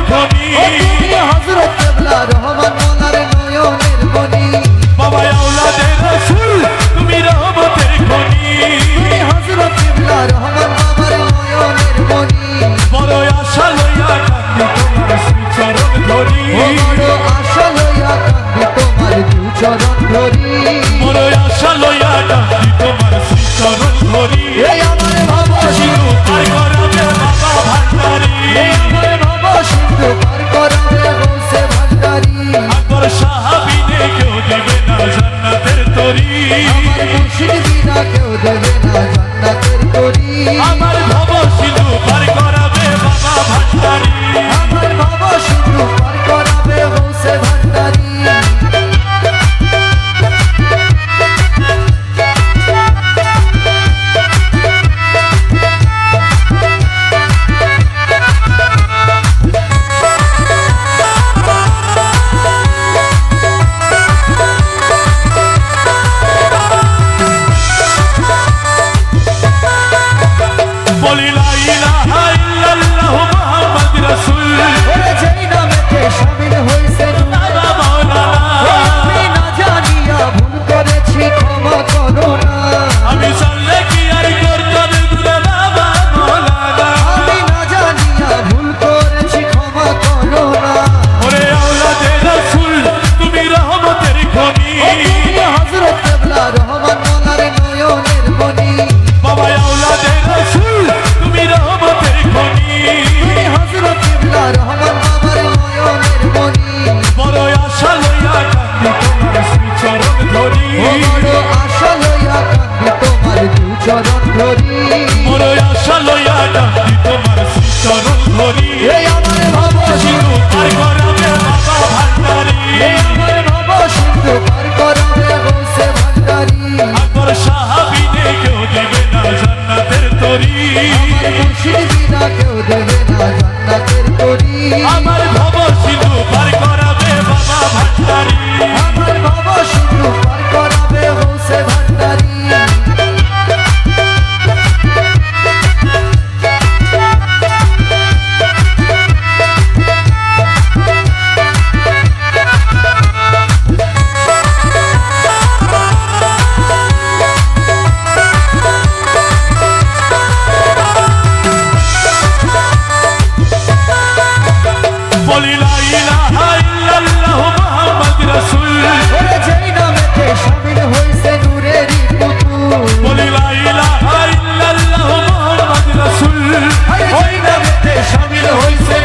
খনি তুমি হযরত কিবলা রহমান মোলার নয়নের মনি বাবা আওলাদে রাসূল তুমি রহমতের খনি তুমি হযরত কিবলা রহমান বাবার নয়নের মনি বড় আশা লইয়া কান্দি তোমার শ্রীচরণ ধরি বড় আশা লইয়া কান্দি তোমার দুচরণ ধরি বড় আশা লইয়া কান্দি তোমার শ্রীচরণ ধরি এই আমার ভব সিন্ধু পার করাবে বাবা ভান্ডারী এই আমার ভব সিন্ধু পার করাবে গৌসে ভান্ডারী আকবর সাহাবীনে কেউ দেবে না জান্নাতের তরি আমার মুর্শিদ বিনা কেউ দেবে না জান্নাতের তরি আমার ভব সিন্ধু পার করাবে বাবা ভান্ডারী আমার ভব সিন্ধু পার করাবে গৌসে ভান্ডারী বলি লা ইলাহা ইল্লাল্লাহু মুহাম্মাদুর রাসূল ওরে যেই নামেতে শামিল হইছে বাবা মাওলানা আমি না জানিয়া ভুল করেছি ক্ষমা করো না আমি জানলে কি আর করতাম গুনাহ বাবা মাওলানা আমি না জানিয়া ভুল করেছি ক্ষমা করো না ওরে আওলাদে রাসূল তুমি রহমতের খনি তুমি হযরত কিবলা রহমান মোলার নয়নের মনি বাবা আওলাদে রাসূল তুমি রহমতের খনি তুমি হযরত কিবলা রহমান বাবার নয়নের মনি বড় আশা লইয়া কান্দি তোমার শ্রীচরণ ধরি বড় আশা লইয়া কান্দি তোমার দুচরণ ধরি বড় আশা লইয়া কান্দি তোমার শ্রীচরণ ধরি এই আমার ভব সিন্ধু পার করাবে বাবা ভান্ডারী এই আমার ভব সিন্ধু পার করাবে গৌসে ভান্ডারী আকবর সাহাবীনে কেউ দেবে না জান্নাতের তরি আমার মুর্শিদ বিনা কেউ দেবে না জান্নাতের তরি আমার ভব সিন্ধু পার করাবে বাবা ভান্ডারী আমার ভব সিন্ধু পার করাবে গৌসে ভান্ডারী বলি লা ইলাহা ইল্লাল্লাহু মুহাম্মাদুর রাসূল ওরে যেই নামেতে শামিল হইছে নূরেরই পুতুল বলি লা ইলাহা ইল্লাল্লাহু মুহাম্মাদুর রাসূল ওই নামেতে শামিল হইছে